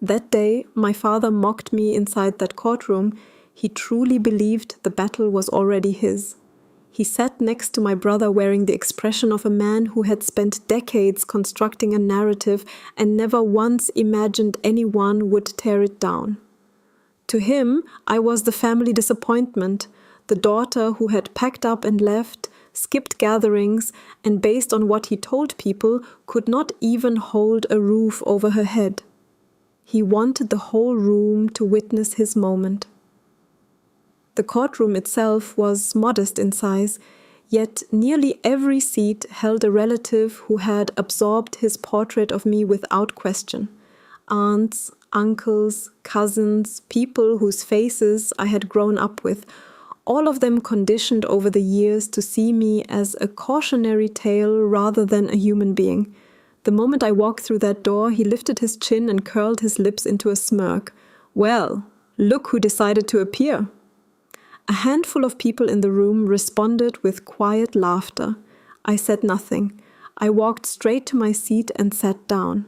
That day, my father mocked me inside that courtroom. He truly believed the battle was already his. He sat next to my brother wearing the expression of a man who had spent decades constructing a narrative and never once imagined anyone would tear it down. To him, I was the family disappointment, the daughter who had packed up and left, skipped gatherings, and based on what he told people, could not even hold a roof over her head. He wanted the whole room to witness his moment. The courtroom itself was modest in size, yet nearly every seat held a relative who had absorbed his portrait of me without question. Aunts, uncles, cousins, people whose faces I had grown up with, all of them conditioned over the years to see me as a cautionary tale rather than a human being. The moment I walked through that door, he lifted his chin and curled his lips into a smirk. Well, look who decided to appear. A handful of people in the room responded with quiet laughter. I said nothing. I walked straight to my seat and sat down.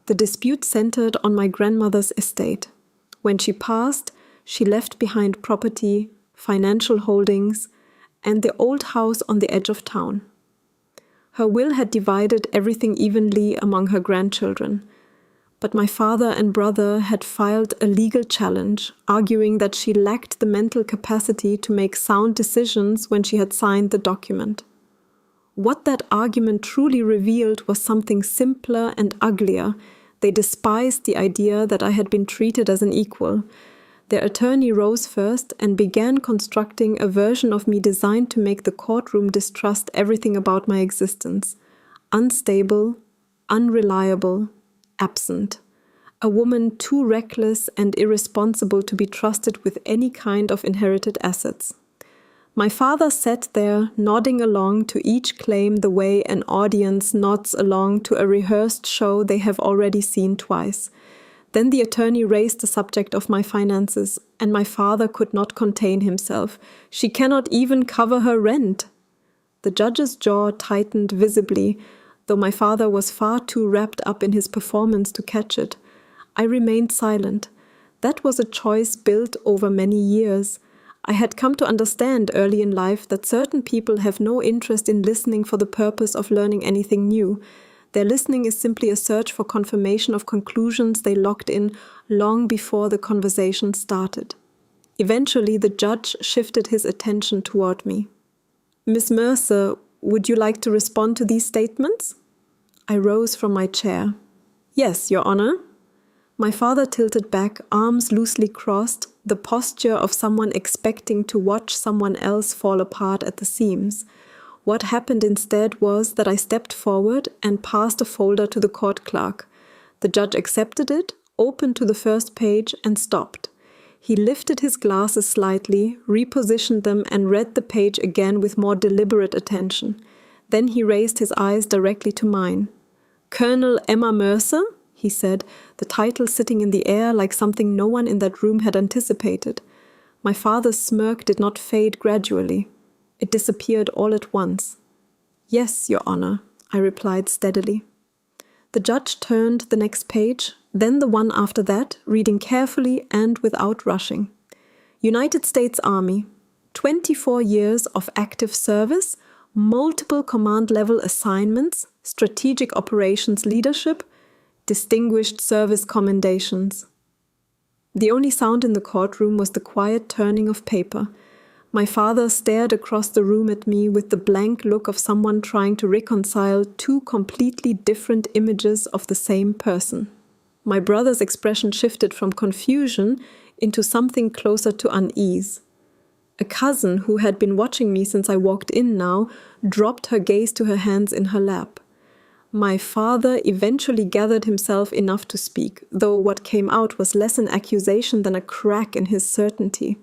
The dispute centered on my grandmother's estate. When she passed, she left behind property, financial holdings, and the old house on the edge of town. Her will had divided everything evenly among her grandchildren. But my father and brother had filed a legal challenge, arguing that she lacked the mental capacity to make sound decisions when she had signed the document. What that argument truly revealed was something simpler and uglier. They despised the idea that I had been treated as an equal. Their attorney rose first and began constructing a version of me designed to make the courtroom distrust everything about my existence. Unstable, unreliable, absent. A woman too reckless and irresponsible to be trusted with any kind of inherited assets. My father sat there, nodding along to each claim the way an audience nods along to a rehearsed show they have already seen twice. Then the attorney raised the subject of my finances, and my father could not contain himself. She cannot even cover her rent. The judge's jaw tightened visibly, though my father was far too wrapped up in his performance to catch it. I remained silent. That was a choice built over many years. I had come to understand early in life that certain people have no interest in listening for the purpose of learning anything new. Their listening is simply a search for confirmation of conclusions they locked in long before the conversation started. Eventually, the judge shifted his attention toward me. "Miss Mercer, would you like to respond to these statements?" I rose from my chair. "Yes, Your Honor." My father tilted back, arms loosely crossed, the posture of someone expecting to watch someone else fall apart at the seams. What happened instead was that I stepped forward and passed a folder to the court clerk. The judge accepted it, opened to the first page, and stopped. He lifted his glasses slightly, repositioned them, and read the page again with more deliberate attention. Then he raised his eyes directly to mine. "Colonel Emma Mercer?" he said, the title sitting in the air like something no one in that room had anticipated. My father's smirk did not fade gradually. It disappeared all at once. "Yes, Your Honor," I replied steadily. The judge turned the next page, then the one after that, reading carefully and without rushing. "United States Army, 24 years of active service, multiple command-level assignments, strategic operations leadership, distinguished service commendations." The only sound in the courtroom was the quiet turning of paper. My father stared across the room at me with the blank look of someone trying to reconcile two completely different images of the same person. My brother's expression shifted from confusion into something closer to unease. A cousin who had been watching me since I walked in now dropped her gaze to her hands in her lap. My father eventually gathered himself enough to speak, though what came out was less an accusation than a crack in his certainty.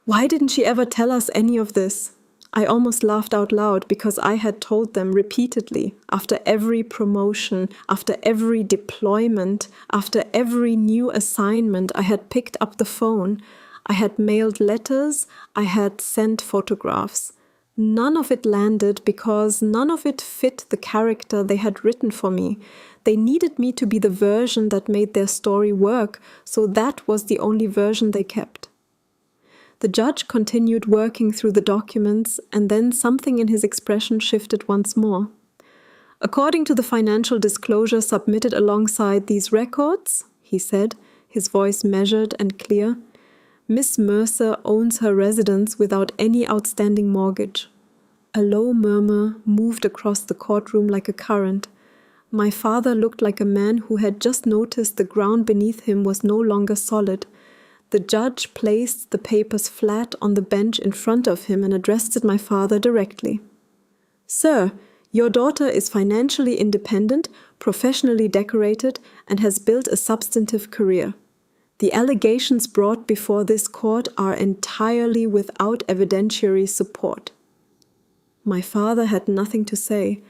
"Why didn't she ever tell us any of this?" I almost laughed out loud because I had told them repeatedly, after every promotion, after every deployment, after every new assignment, I had picked up the phone. I had mailed letters, I had sent photographs. None of it landed because none of it fit the character they had written for me. They needed me to be the version that made their story work, so that was the only version they kept. The judge continued working through the documents, and then something in his expression shifted once more. "According to the financial disclosure submitted alongside these records," he said, his voice measured and clear, "Miss Mercer owns her residence without any outstanding mortgage." A low murmur moved across the courtroom like a current. My father looked like a man who had just noticed the ground beneath him was no longer solid. The judge placed the papers flat on the bench in front of him and addressed my father directly. "Sir, your daughter is financially independent, professionally decorated, and has built a substantive career. The allegations brought before this court are entirely without evidentiary support." My father had nothing to say.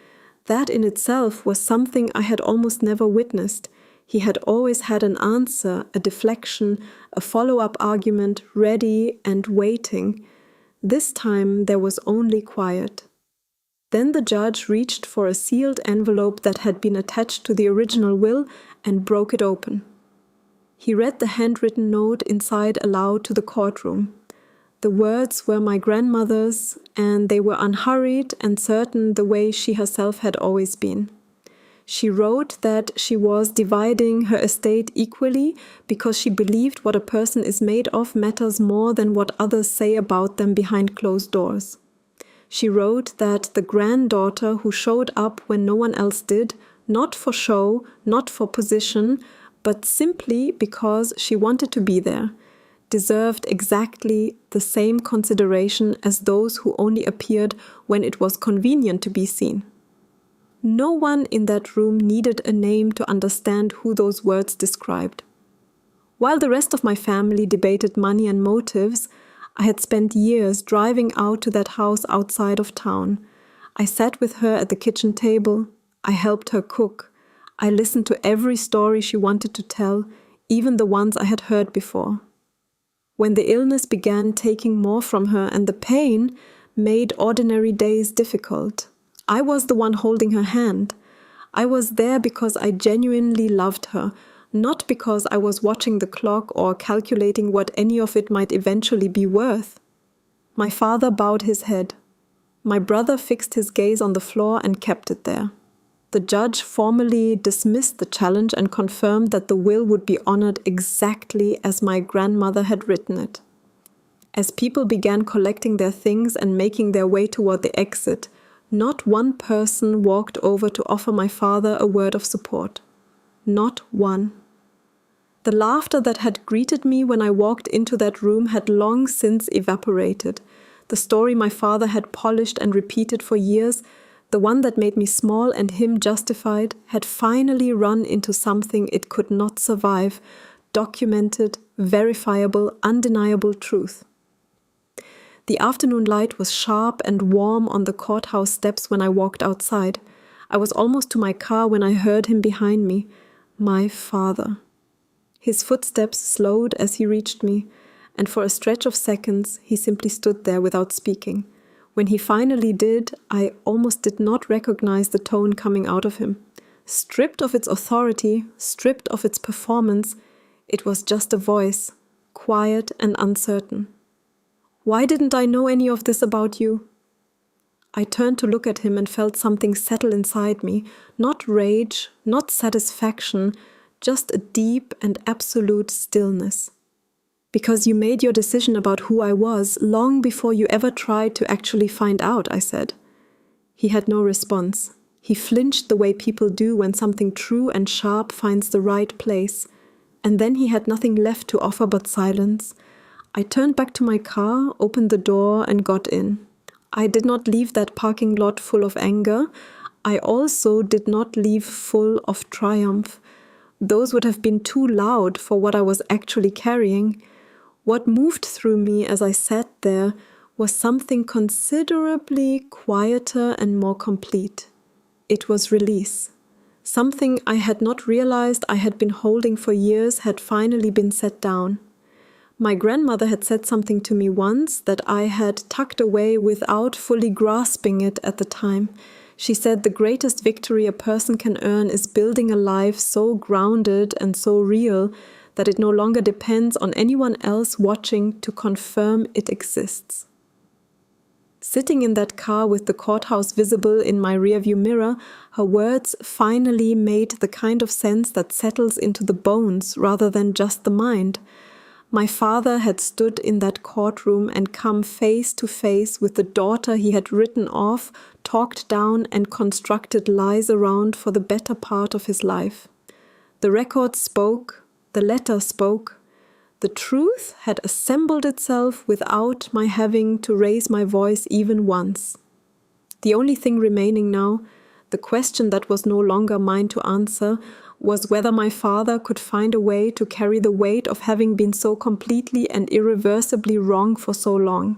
That in itself was something I had almost never witnessed. He had always had an answer, a deflection, a follow-up argument ready and waiting. This time there was only quiet. Then the judge reached for a sealed envelope that had been attached to the original will and broke it open. He read the handwritten note inside aloud to the courtroom. The words were my grandmother's, and they were unhurried and certain the way she herself had always been. She wrote that she was dividing her estate equally because she believed what a person is made of matters more than what others say about them behind closed doors. She wrote that the granddaughter who showed up when no one else did, not for show, not for position, but simply because she wanted to be there, deserved exactly the same consideration as those who only appeared when it was convenient to be seen. No one in that room needed a name to understand who those words described. While the rest of my family debated money and motives, I had spent years driving out to that house outside of town. I sat with her at the kitchen table. I helped her cook. I listened to every story she wanted to tell, even the ones I had heard before. When the illness began taking more from her and the pain made ordinary days difficult, I was the one holding her hand. I was there because I genuinely loved her, not because I was watching the clock or calculating what any of it might eventually be worth. My father bowed his head. My brother fixed his gaze on the floor and kept it there. The judge formally dismissed the challenge and confirmed that the will would be honored exactly as my grandmother had written it. As people began collecting their things and making their way toward the exit, not one person walked over to offer my father a word of support. Not one. The laughter that had greeted me when I walked into that room had long since evaporated. The story my father had polished and repeated for years, the one that made me small and him justified, had finally run into something it could not survive, documented, verifiable, undeniable truth. The afternoon light was sharp and warm on the courthouse steps when I walked outside. I was almost to my car when I heard him behind me. My father. His footsteps slowed as he reached me, and for a stretch of seconds he simply stood there without speaking. When he finally did, I almost did not recognize the tone coming out of him. Stripped of its authority, stripped of its performance, it was just a voice, quiet and uncertain. "Why didn't I know any of this about you?" I turned to look at him and felt something settle inside me, not rage, not satisfaction, just a deep and absolute stillness. "Because you made your decision about who I was long before you ever tried to actually find out," I said. He had no response. He flinched the way people do when something true and sharp finds the right place. And then he had nothing left to offer but silence. I turned back to my car, opened the door, and got in. I did not leave that parking lot full of anger. I also did not leave full of triumph. Those would have been too loud for what I was actually carrying. What moved through me as I sat there was something considerably quieter and more complete. It was release. Something I had not realized I had been holding for years had finally been set down. My grandmother had said something to me once that I had tucked away without fully grasping it at the time. She said the greatest victory a person can earn is building a life so grounded and so real that it no longer depends on anyone else watching to confirm it exists. Sitting in that car with the courthouse visible in my rearview mirror, her words finally made the kind of sense that settles into the bones rather than just the mind. My father had stood in that courtroom and come face to face with the daughter he had written off, talked down, and constructed lies around for the better part of his life. The record spoke, the letter spoke. The truth had assembled itself without my having to raise my voice even once. The only thing remaining now, the question that was no longer mine to answer, was whether my father could find a way to carry the weight of having been so completely and irreversibly wrong for so long.